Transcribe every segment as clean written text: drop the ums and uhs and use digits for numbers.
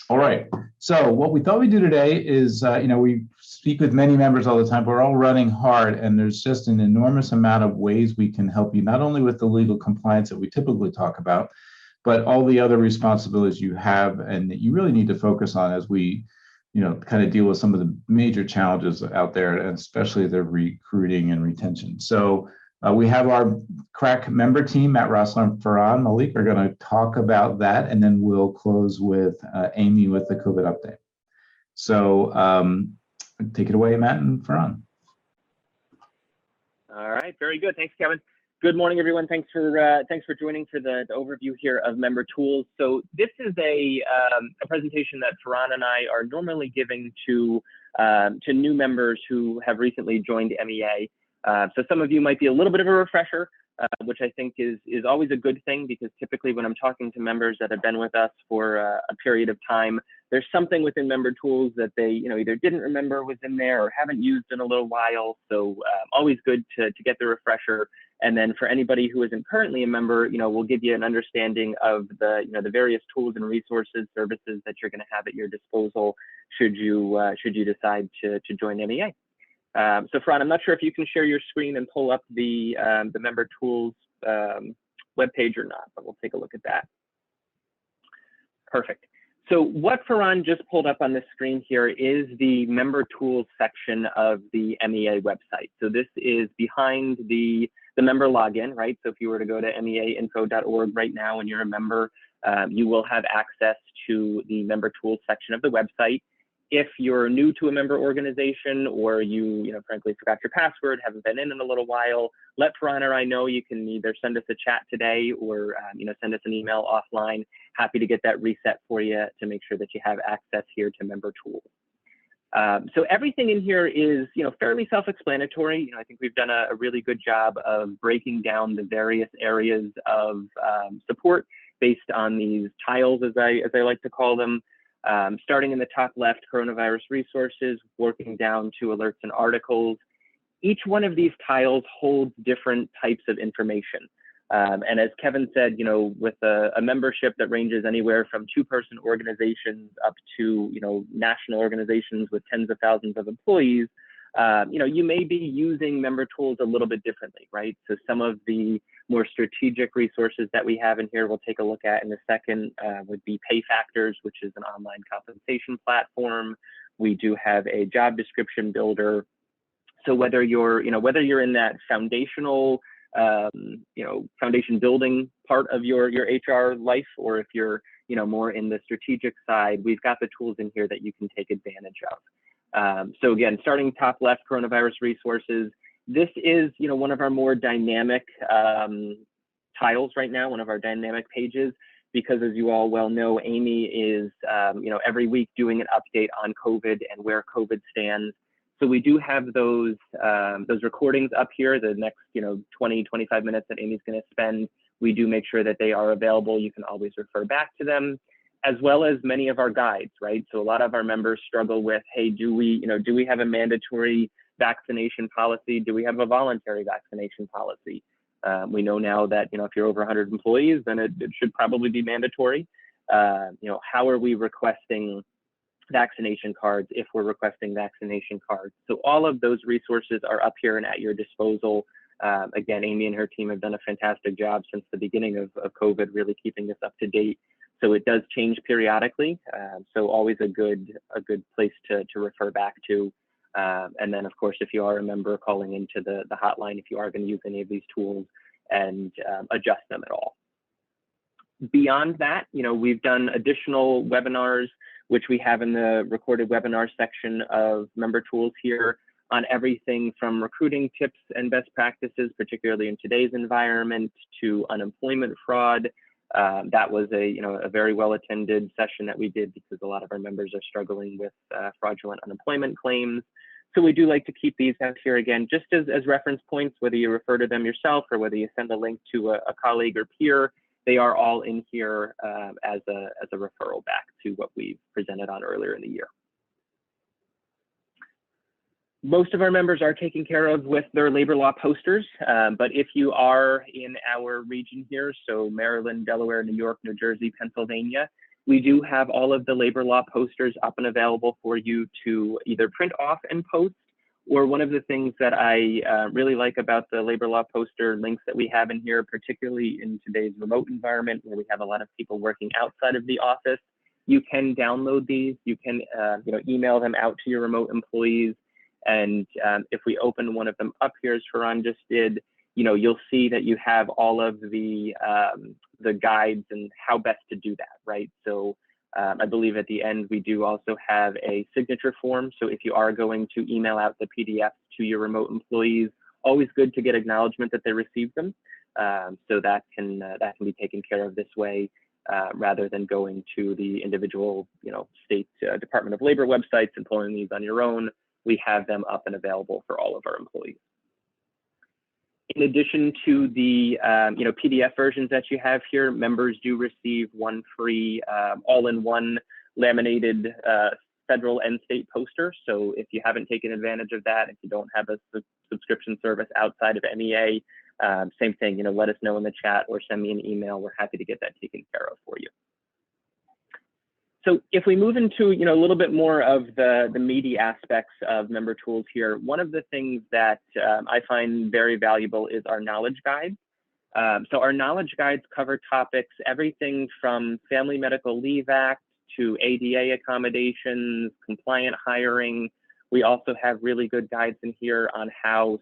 All right. So what we thought we'd do today is, we speak with many members all the time. We're all running hard, and there's just an enormous amount of ways we can help you, not only with the legal compliance that we typically talk about, but all the other responsibilities you have and that you really need to focus on as we, kind of deal with some of the major challenges out there, and especially the recruiting and retention. So we have our crack member team, Matt, Rossler, and Farhan Malik, are going to talk about that, and then we'll close with Amy with the COVID update. So take it away, Matt and Farhan. All right, very good. Thanks, Kevin. Good morning, everyone. Thanks for joining for the overview here of member tools. So this is a presentation that Farhan and I are normally giving to new members who have recently joined MEA. So some of you might be a little bit of a refresher, which I think is always a good thing, because typically when I'm talking to members that have been with us for a period of time, there's something within member tools that they either didn't remember was in there or haven't used in a little while. So always good to get the refresher. And then for anybody who isn't currently a member, we'll give you an understanding of the various tools and resources, services that you're going to have at your disposal should you decide to join MEA. So Farhan, I'm not sure if you can share your screen and pull up the member tools webpage or not, but we'll take a look at that. Perfect. So what Farhan just pulled up on the screen here is the member tools section of the MEA website. So this is behind the member login, right? So if you were to go to meainfo.org right now and you're a member, you will have access to the member tools section of the website. If you're new to a member organization, or you frankly forgot your password, haven't been in a little while, let Farhan or I know. You can either send us a chat today or send us an email offline. Happy to get that reset for you to make sure that you have access here to member tools. So everything in here is fairly self-explanatory. I think we've done a really good job of breaking down the various areas of support based on these tiles, as I like to call them. Starting in the top left, coronavirus resources, working down to alerts and articles. Each one of these tiles holds different types of information. And as Kevin said, with a membership that ranges anywhere from two-person organizations up to national organizations with tens of thousands of employees, you may be using member tools a little bit differently, right? So some of the more strategic resources that we have in here, we'll take a look at in a second, would be Pay Factors, which is an online compensation platform. We do have a job description builder. So whether you're in that foundational, foundation building part of your HR life, or if you're, more in the strategic side, we've got the tools in here that you can take advantage of. So again, starting top left, coronavirus resources. This is, one of our more dynamic tiles right now, one of our dynamic pages, because as you all well know, Amy is, every week doing an update on COVID and where COVID stands. So we do have those recordings up here, the next 20, 25 minutes that Amy's going to spend. We do make sure that they are available. You can always refer back to them, as well as many of our guides, right? So a lot of our members struggle with, hey, do we have a mandatory vaccination policy? Do we have a voluntary vaccination policy? We know now that, if you're over 100 employees, then it should probably be mandatory. How are we requesting vaccination cards if we're requesting vaccination cards? So all of those resources are up here and at your disposal. Again, Amy and her team have done a fantastic job since the beginning of COVID, really keeping this up to date. So it does change periodically. So always a good place to refer back to. And then, of course, if you are a member, calling into the hotline if you are going to use any of these tools and adjust them at all. Beyond that, we've done additional webinars, which we have in the recorded webinar section of member tools here, on everything from recruiting tips and best practices, particularly in today's environment, to unemployment fraud. That was a very well attended session that we did, because a lot of our members are struggling with fraudulent unemployment claims. So we do like to keep these out here again, just as reference points, whether you refer to them yourself or whether you send a link to a colleague or peer. They are all in here as a referral back to what we presented on earlier in the year. Most of our members are taken care of with their labor law posters, but if you are in our region here, so Maryland, Delaware, New York, New Jersey, Pennsylvania, We do have all of the labor law posters up and available for you to either print off and post, or one of the things that I really like about the labor law poster links that we have in here, particularly in today's remote environment where we have a lot of people working outside of the office, you can download these. You can email them out to your remote employees. And if we open one of them up here, as Farhan just did, you'll see that you have all of the guides and how best to do that, right? So I believe at the end, we do also have a signature form. So if you are going to email out the PDF to your remote employees, always good to get acknowledgement that they received them. So that can be taken care of this way, rather than going to the individual, state Department of Labor websites and pulling these on your own. We have them up and available for all of our employees. In addition to the PDF versions that you have here, members do receive one free all-in-one laminated federal and state poster. So if you haven't taken advantage of that, if you don't have a subscription service outside of MEA, same thing, let us know in the chat or send me an email. We're happy to get that taken care of for you. So if we move into a little bit more of the meaty aspects of member tools here, one of the things that I find very valuable is our knowledge guides. So our knowledge guides cover topics, everything from Family Medical Leave Act to ADA accommodations, compliant hiring. We also have really good guides in here on how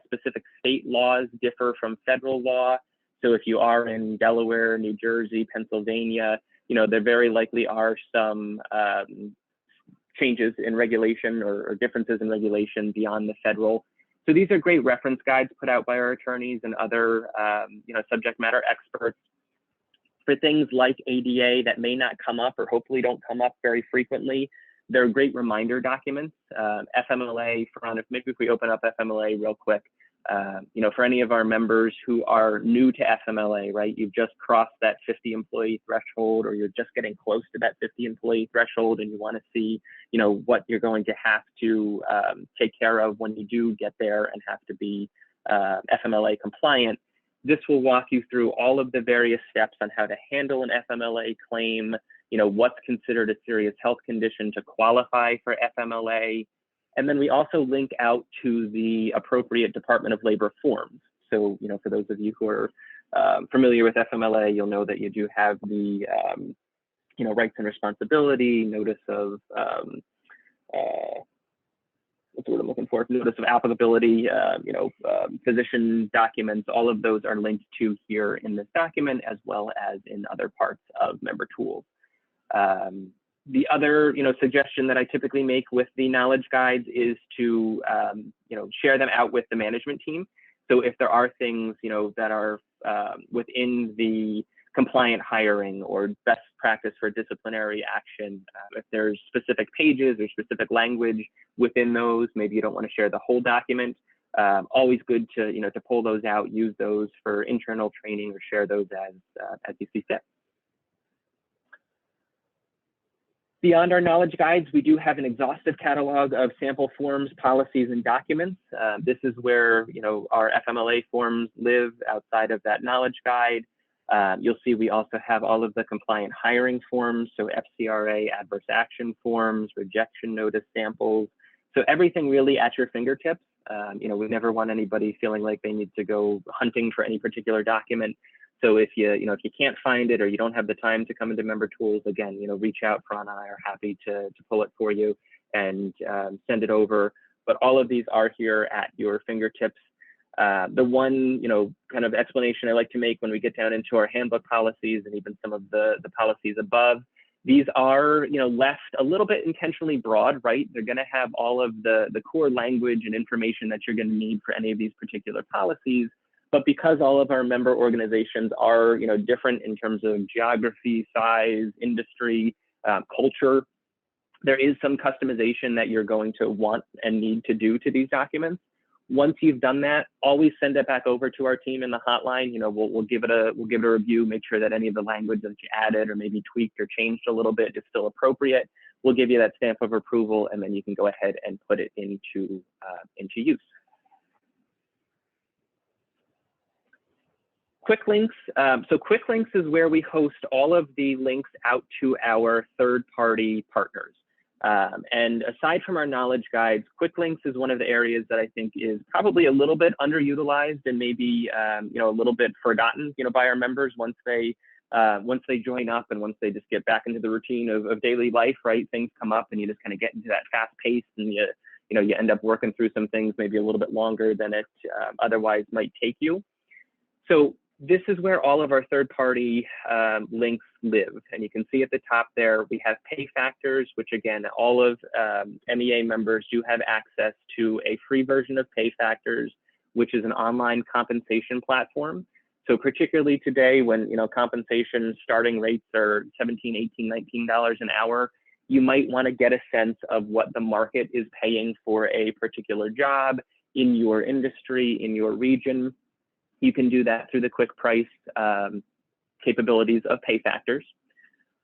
specific state laws differ from federal law. So if you are in Delaware, New Jersey, Pennsylvania, there very likely are some changes in regulation or differences in regulation beyond the federal. So these are great reference guides put out by our attorneys and other subject matter experts for things like ADA that may not come up or hopefully don't come up very frequently. They're great reminder documents. FMLA, maybe if we open up FMLA real quick, for any of our members who are new to FMLA, right? You've just crossed that 50 employee threshold, or you're just getting close to that 50 employee threshold, and you want to see, what you're going to have to take care of when you do get there and have to be FMLA compliant. This will walk you through all of the various steps on how to handle an FMLA claim, what's considered a serious health condition to qualify for FMLA. And then we also link out to the appropriate Department of Labor forms. So, for those of you who are familiar with FMLA, you'll know that you do have the, rights and responsibility, notice of, what's the word I'm looking for? Notice of applicability, physician documents. All of those are linked to here in this document, as well as in other parts of member tools. The other, suggestion that I typically make with the knowledge guides is to, share them out with the management team. So if there are things, that are within the compliant hiring or best practice for disciplinary action, if there's specific pages or specific language within those, maybe you don't want to share the whole document. Always good to, to pull those out, use those for internal training, or share those as you see fit. Beyond our knowledge guides, we do have an exhaustive catalog of sample forms, policies, and documents. This is where our FMLA forms live outside of that knowledge guide. You'll see we also have all of the compliant hiring forms, so FCRA adverse action forms, rejection notice samples. So everything really at your fingertips. We never want anybody feeling like they need to go hunting for any particular document. So if you can't find it, or you don't have the time to come into member tools, again, reach out. Fran and I are happy to pull it for you and send it over. But all of these are here at your fingertips. The one, kind of explanation I like to make when we get down into our handbook policies and even some of the policies above, these are, left a little bit intentionally broad, right? They're going to have all of the core language and information that you're going to need for any of these particular policies. But because all of our member organizations are, different in terms of geography, size, industry, culture, there is some customization that you're going to want and need to do to these documents. Once you've done that, always send it back over to our team in the hotline. We'll give it a review, make sure that any of the language that you added or maybe tweaked or changed a little bit is still appropriate. We'll give you that stamp of approval, and then you can go ahead and put it into use. Quick links. So quick links is where we host all of the links out to our third-party partners. And aside from our knowledge guides, quick links is one of the areas that I think is probably a little bit underutilized and maybe a little bit forgotten by our members once they join up and once they just get back into the routine of daily life, right? Things come up and you just kind of get into that fast pace and you end up working through some things maybe a little bit longer than it otherwise might take you. So this is where all of our third-party links live. And you can see at the top there, we have pay factors, which again, all of MEA members do have access to a free version of pay factors, which is an online compensation platform. So particularly today when compensation starting rates are $17, $18, $19 an hour, you might want to get a sense of what the market is paying for a particular job in your industry, in your region. You can do that through the quick price capabilities of pay factors.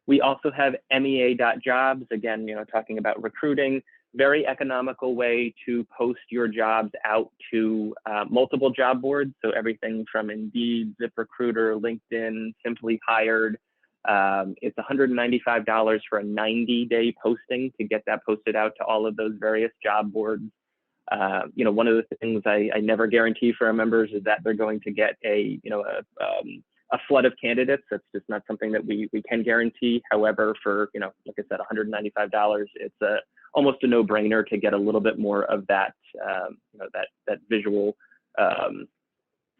We also have MEA.jobs, again, talking about recruiting, very economical way to post your jobs out to multiple job boards. So everything from Indeed, ZipRecruiter, LinkedIn, Simply Hired. It's $195 for a 90-day posting to get that posted out to all of those various job boards. One of the things I never guarantee for our members is that they're going to get a flood of candidates. That's just not something that we can guarantee. However, for, like I said, $195, it's almost a no-brainer to get a little bit more of that, that visual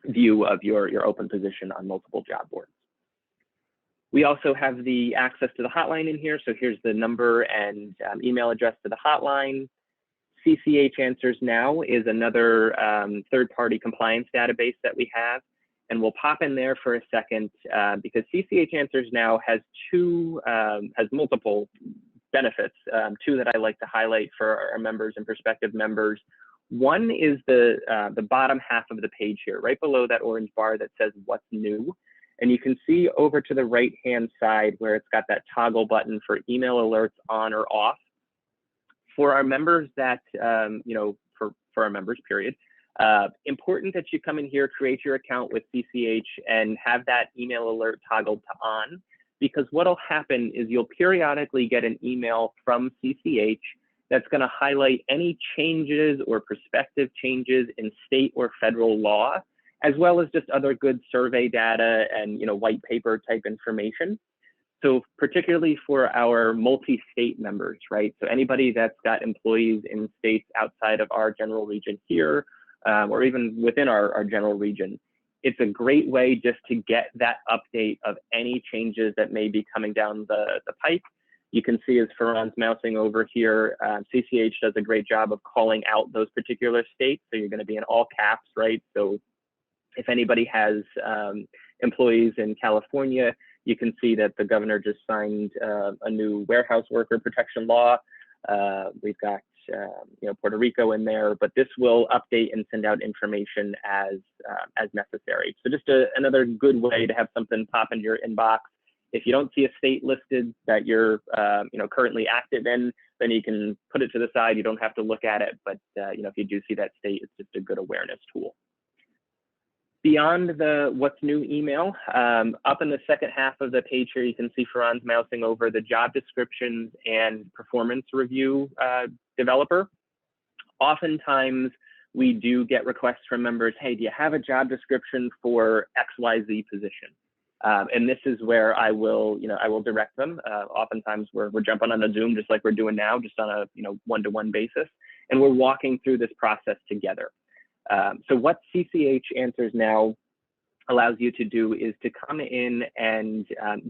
view of your open position on multiple job boards. We also have the access to the hotline in here. So here's the number and email address to the hotline. CCH Answers Now is another third-party compliance database that we have. And we'll pop in there for a second because CCH Answers Now has multiple benefits, two that I like to highlight for our members and prospective members. One is the bottom half of the page here, right below that orange bar that says what's new. And you can see over to the right-hand side where it's got that toggle button for email alerts on or off. For our members that, for our members, period, important that you come in here, create your account with CCH and have that email alert toggled to on, because what'll happen is you'll periodically get an email from CCH that's going to highlight any changes or prospective changes in state or federal law, as well as just other good survey data and white paper type information. So particularly for our multi-state members, right? So anybody that's got employees in states outside of our general region here, or even within our general region, it's a great way just to get that update of any changes that may be coming down the pike. You can see as Farhan's mousing over here, CCH does a great job of calling out those particular states. So you're going to be in all caps, right? So if anybody has employees in California, you can see that the governor just signed a new warehouse worker protection law. We've got Puerto Rico in there, but this will update and send out information as necessary. So just another good way to have something pop into your inbox. If you don't see a state listed that you're currently active in, then you can put it to the side. You don't have to look at it, but if you do see that state, it's just a good awareness tool. Beyond the what's new email, up in the second half of the page here, you can see Farhan's mousing over the job descriptions and performance review developer. Oftentimes, we do get requests from members, hey, do you have a job description for XYZ position? And this is where I will direct them. Oftentimes, we're jumping on a Zoom just like we're doing now, just on a one-to-one basis, and we're walking through this process together. So what CCH Answers Now allows you to do is to come in and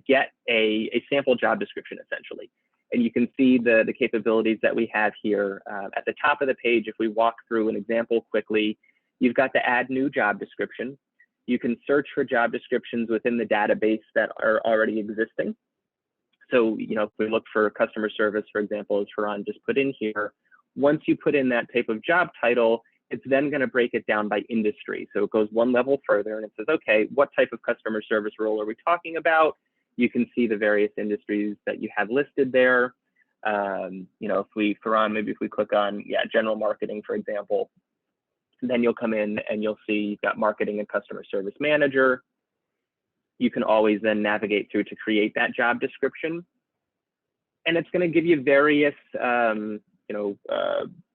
get a sample job description, essentially. And you can see the capabilities that we have here. At the top of the page, if we walk through an example quickly, you've got the add new job description. You can search for job descriptions within the database that are already existing. So, if we look for customer service, for example, as Farhan just put in here, once you put in that type of job title, it's then going to break it down by industry. So it goes one level further and it says, okay, what type of customer service role are we talking about? You can see the various industries that you have listed there. Farhan, maybe if we click on, general marketing, for example, then you'll come in and you'll see you've got marketing and customer service manager. you can always then navigate through to create that job description. And it's going to give you various,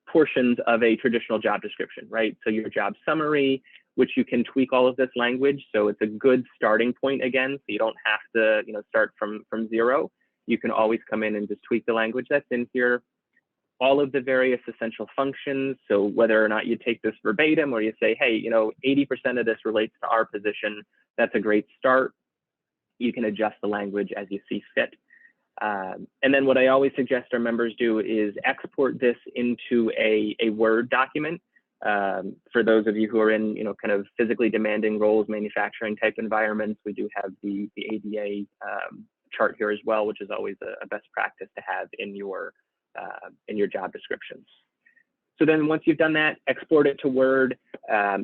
portions of a traditional job description, right? So your job summary, which you can tweak all of this language. So it's a good starting point again. So you don't have to, start from zero. You can always come in and just tweak the language that's in here. All of the various essential functions. So whether or not you take this verbatim or you say, hey, 80% of this relates to our position, that's a great start. You can adjust the language as you see fit. And then what I always suggest our members do is export this into a Word document. For those of you who are in, kind of physically demanding roles, manufacturing type environments, we do have the ADA chart here as well, which is always a best practice to have in your job descriptions. So then once you've done that, export it to Word.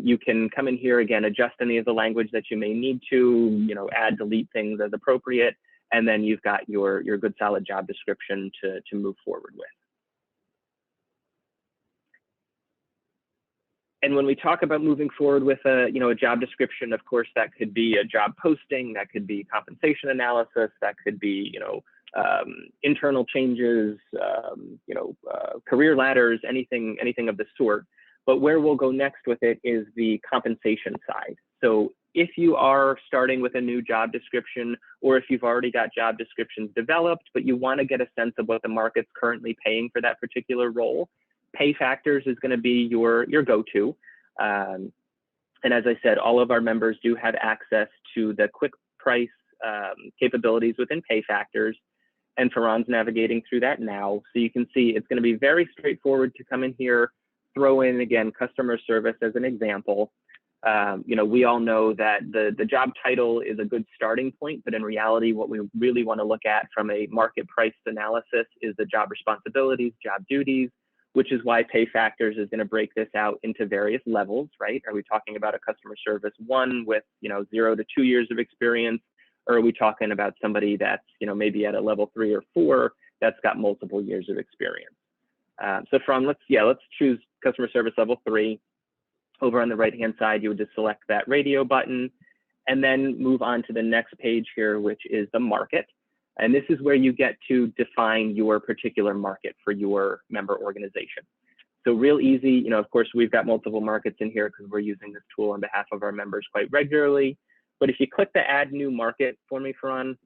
You can come in here again, adjust any of the language that you may need to, add, delete things as appropriate. And then you've got your good solid job description to move forward with. And when we talk about moving forward with a job description, of course, that could be a job posting, that could be compensation analysis, that could be internal changes, career ladders, anything of the sort. But where we'll go next with it is the compensation side. So if you are starting with a new job description, or if you've already got job descriptions developed, but you want to get a sense of what the market's currently paying for that particular role, Pay Factors is going to be your go-to. And as I said, all of our members do have access to the quick price capabilities within Pay Factors. And Farhan's navigating through that now. So you can see it's going to be very straightforward to come in here, throw in, again, customer service as an example. We all know that the job title is a good starting point, but in reality, what we really want to look at from a market price analysis is the job responsibilities, job duties, which is why Pay Factors is going to break this out into various levels, right? Are we talking about a customer service 1 with 0 to 2 years of experience? Or are we talking about somebody that's maybe at a level 3 or 4 that's got multiple years of experience? So let's choose customer service level 3. Over on the right-hand side, you would just select that radio button and then move on to the next page here, which is the market. And this is where you get to define your particular market for your member organization. So real easy, of course, we've got multiple markets in here because we're using this tool on behalf of our members quite regularly. But if you click the add new market for me, Farhan,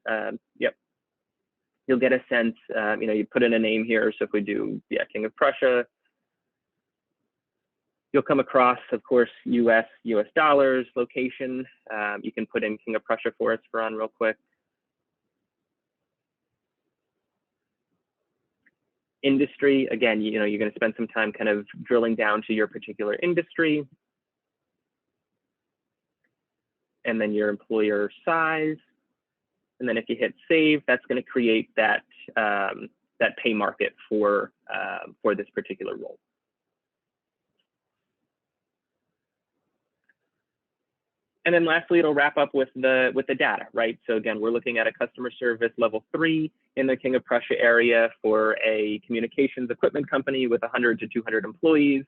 you'll get a sense, you put in a name here. So if we do, King of Prussia, you'll come across, of course, US dollars, location. You can put in King of Prussia for us, Farhan, real quick. Industry, again, you're going to spend some time kind of drilling down to your particular industry. And then your employer size. And then if you hit save, that's going to create that pay market for this particular role. And then lastly, it'll wrap up with the data, right? So again, we're looking at a customer service level 3 in the King of Prussia area for a communications equipment company with 100 to 200 employees.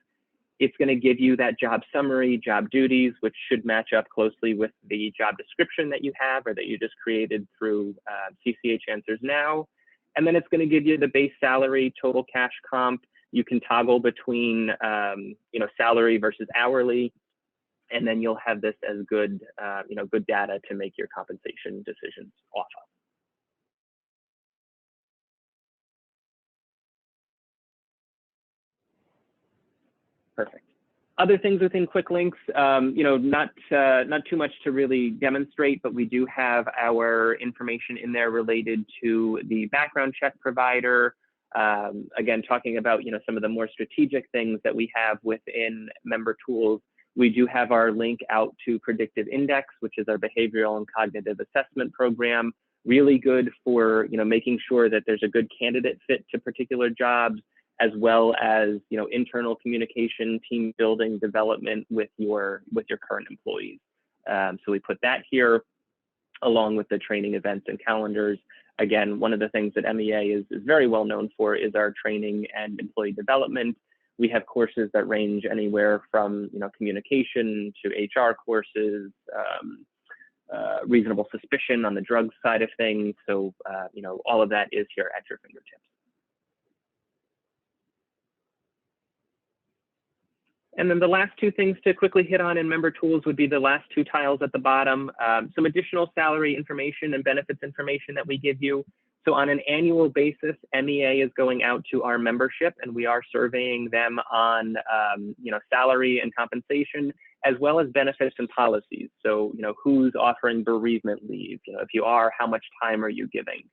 It's going to give you that job summary, job duties, which should match up closely with the job description that you have or that you just created through CCH Answers Now. And then it's going to give you the base salary, total cash comp. You can toggle between salary versus hourly. And then you'll have this as good, good data to make your compensation decisions off of. Perfect. Other things within Quick Links, not too much to really demonstrate, but we do have our information in there related to the background check provider. Again, talking about some of the more strategic things that we have within member tools. We do have our link out to Predictive Index, which is our behavioral and cognitive assessment program. Really good for making sure that there's a good candidate fit to particular jobs, as well as internal communication, team building, development with your current employees. So we put that here, along with the training events and calendars. Again, one of the things that MEA is very well known for is our training and employee development. We have courses that range anywhere from communication to HR courses, reasonable suspicion on the drug side of things. So, all of that is here at your fingertips. And then the last two things to quickly hit on in member tools would be the last two tiles at the bottom, some additional salary information and benefits information that we give you. So on an annual basis, MEA is going out to our membership, and we are surveying them on salary and compensation, as well as benefits and policies. So who's offering bereavement leave? If you are, how much time are you giving?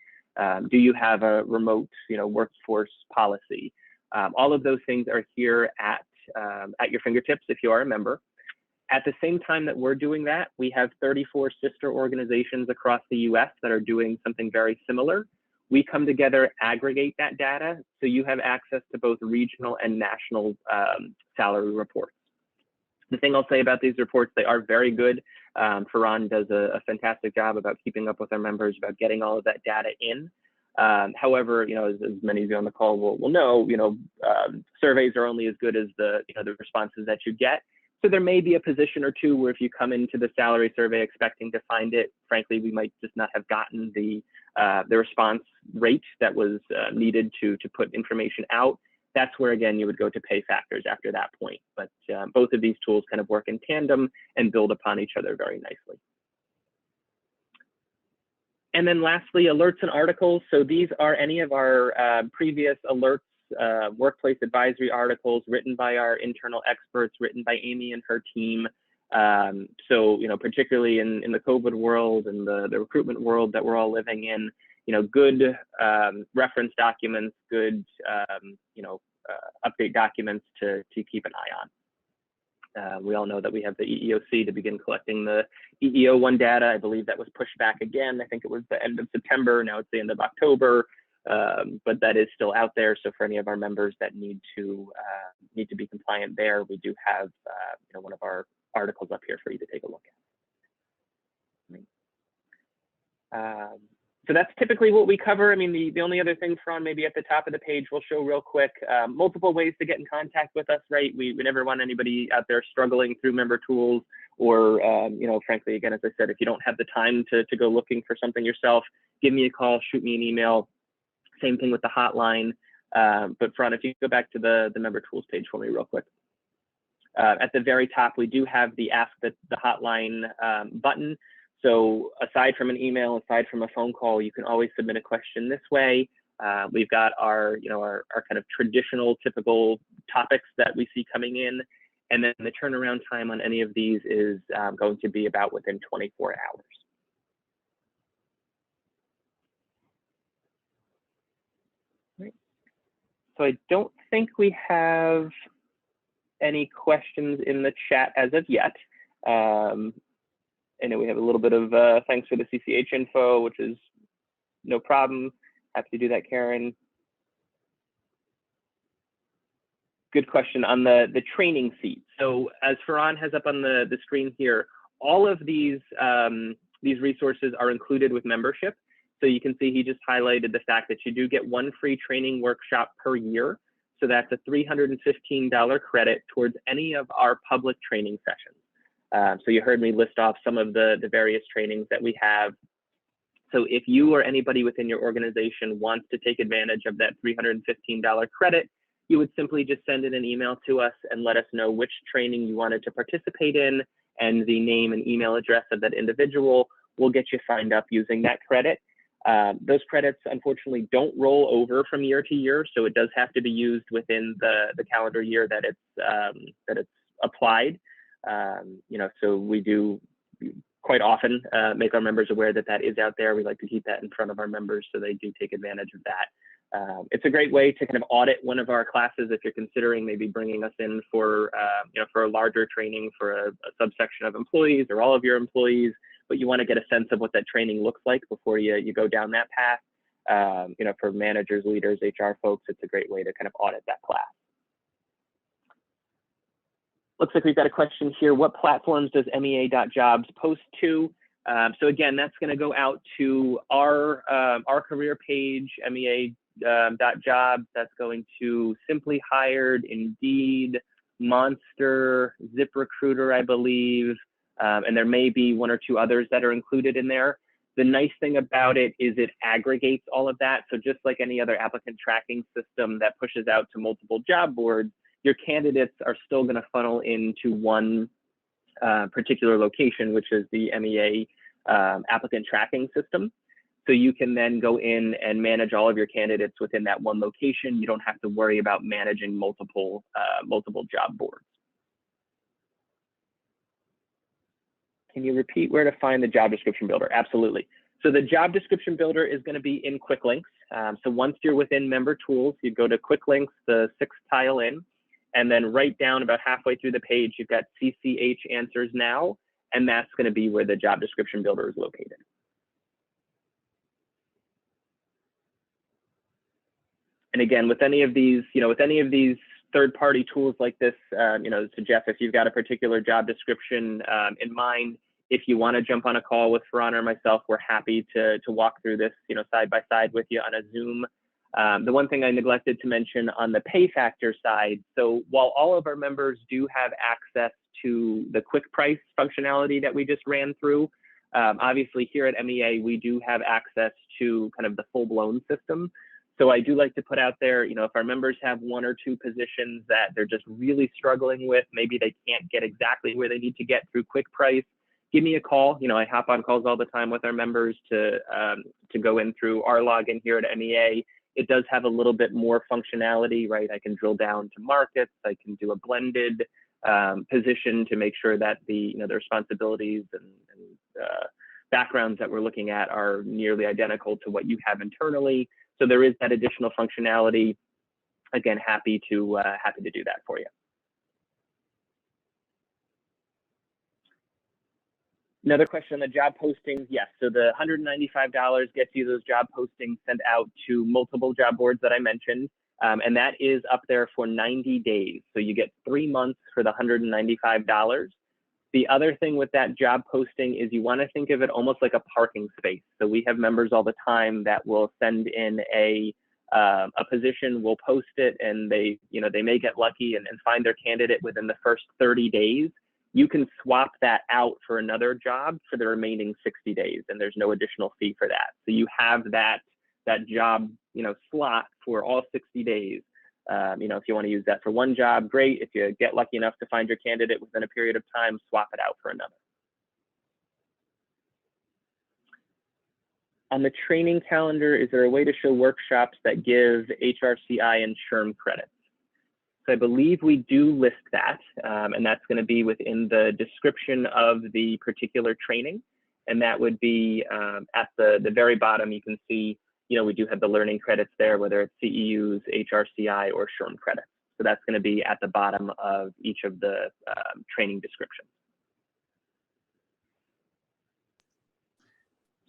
Do you have a remote workforce policy? All of those things are here at your fingertips if you are a member. At the same time that we're doing that, we have 34 sister organizations across the US that are doing something very similar. We come together, aggregate that data, so you have access to both regional and national salary reports. The thing I'll say about these reports, they are very good. Farhan does a fantastic job about keeping up with our members, about getting all of that data in. However, as many of you on the call will know, surveys are only as good as the responses that you get. So there may be a position or two where if you come into the salary survey expecting to find it, frankly, we might just not have gotten the response rate that was needed to put information out. That's where, again, you would go to pay factors after that point. But both of these tools kind of work in tandem and build upon each other very nicely. And then lastly, alerts and articles. So these are any of our previous alerts, workplace advisory articles written by our internal experts, written by Amy and her team. So, particularly in the COVID world and the recruitment world that we're all living in, good reference documents, good, update documents to keep an eye on. We all know that we have the EEOC to begin collecting the EEO1 data. I believe that was pushed back again. I think it was the end of September. Now it's the end of October, but that is still out there. So for any of our members that need to be compliant there, we do have one of our articles up here for you to take a look at. So that's typically what we cover. I mean, the only other thing, Fran, maybe at the top of the page, we'll show real quick, multiple ways to get in contact with us, right? We never want anybody out there struggling through member tools or, frankly, again, as I said, if you don't have the time to go looking for something yourself, give me a call, shoot me an email. Same thing with the hotline. But Fran, if you go back to the member tools page for me real quick. At the very top, we do have the Ask the Hotline button. So aside from an email, aside from a phone call, you can always submit a question this way. We've got our kind of traditional, typical topics that we see coming in. And then the turnaround time on any of these is going to be about within 24 hours. Right. So I don't think we have any questions in the chat as of yet. I know we have a little bit of thanks for the CCH info, which is no problem. Happy to do that, Karen. Good question on the training seat. So as Farhan has up on the screen here, all of these resources are included with membership. So you can see he just highlighted the fact that you do get one free training workshop per year. So that's a $315 credit towards any of our public training sessions. So you heard me list off some of the various trainings that we have. So if you or anybody within your organization wants to take advantage of that $315 credit, you would simply just send in an email to us and let us know which training you wanted to participate in and the name and email address of that individual. We'll get you signed up using that credit. Those credits, unfortunately, don't roll over from year to year, so it does have to be used within the calendar year that it's applied. So we do quite often make our members aware that is out there. We like to keep that in front of our members so they do take advantage of that. It's a great way to kind of audit one of our classes if you're considering maybe bringing us in for a larger training for a subsection of employees or all of your employees, but you want to get a sense of what that training looks like before you go down that path. For managers, leaders, HR folks, it's a great way to kind of audit that class. Looks like we've got a question here. What platforms does MEA.jobs post to? So again, that's going to go out to our career page, MEA.jobs. That's going to Simply Hired, Indeed, Monster, ZipRecruiter, I believe, and there may be one or two others that are included in there. The nice thing about it is it aggregates all of that. So just like any other applicant tracking system that pushes out to multiple job boards, your candidates are still going to funnel into one particular location, which is the MEA applicant tracking system. So you can then go in and manage all of your candidates within that one location. You don't have to worry about managing multiple job boards. Can you repeat where to find the job description builder? Absolutely. So the job description builder is going to be in Quick Links. So once you're within Member Tools, you go to Quick Links, the sixth tile in, and then right down about halfway through the page, you've got CCH Answers Now, and that's going to be where the job description builder is located. And again, with any of these, third-party tools like this, so Jeff, if you've got a particular job description in mind, if you want to jump on a call with Farhan or myself, we're happy to walk through this, side by side with you on a Zoom. The one thing I neglected to mention on the pay factor side, so while all of our members do have access to the quick price functionality that we just ran through, obviously here at MEA, we do have access to kind of the full-blown system. So I do like to put out there, if our members have one or two positions that they're just really struggling with, maybe they can't get exactly where they need to get through quick price, give me a call. I hop on calls all the time with our members to go in through our login here at MEA. It does have a little bit more functionality, right? I can drill down to markets. I can do a blended position to make sure that the responsibilities and backgrounds that we're looking at are nearly identical to what you have internally. So there is that additional functionality. Again, happy to do that for you. Another question on the job postings. Yes, so the $195 gets you those job postings sent out to multiple job boards that I mentioned, and that is up there for 90 days. So you get 3 months for the $195. The other thing with that job posting is you want to think of it almost like a parking space. So we have members all the time that will send in a position, we'll post it, and they may get lucky and find their candidate within the first 30 days. You can swap that out for another job for the remaining 60 days, and there's no additional fee for that. So you have that job slot for all 60 days. If you want to use that for one job, great. If you get lucky enough to find your candidate within a period of time, swap it out for another. On the training calendar, is there a way to show workshops that give HRCI and SHRM credits? So I believe we do list that, and that's going to be within the description of the particular training. And that would be at the very bottom, you can see we do have the learning credits there, whether it's CEUs, HRCI, or SHRM credits. So that's going to be at the bottom of each of the training descriptions.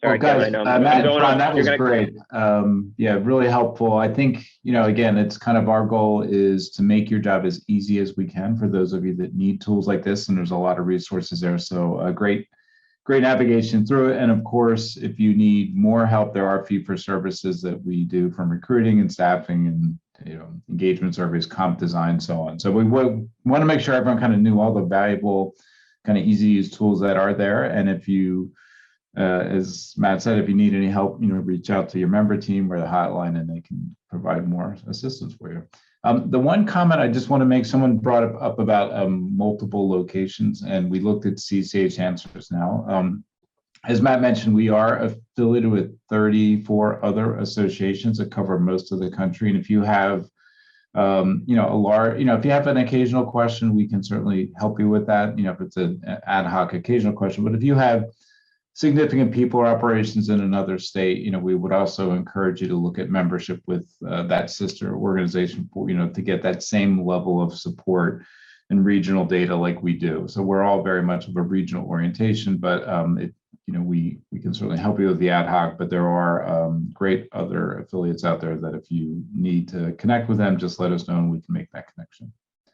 Sorry, well, guys, Kevin, I know Matt and Farhan, that was great. Yeah, really helpful. I think, again, it's kind of our goal is to make your job as easy as we can for those of you that need tools like this, and there's a lot of resources there. So great navigation through it. And of course, if you need more help, there are fee-for-services that we do from recruiting and staffing and engagement surveys, comp design, so on. So we want to make sure everyone kind of knew all the valuable, kind of easy-to-use tools that are there. And if you, as Matt said, if you need any help, reach out to your member team or the hotline, and they can provide more assistance for you. The one comment I just want to make, someone brought up about multiple locations, and we looked at CCH Answers Now. As Matt mentioned, we are affiliated with 34 other associations that cover most of the country. And if you have, if you have an occasional question, we can certainly help you with that. If it's an ad hoc occasional question, but if you have significant people or operations in another state, we would also encourage you to look at membership with that sister organization for, to get that same level of support and regional data like we do. So we're all very much of a regional orientation, but we can certainly help you with the ad hoc, but there are great other affiliates out there that if you need to connect with them, just let us know and we can make that connection.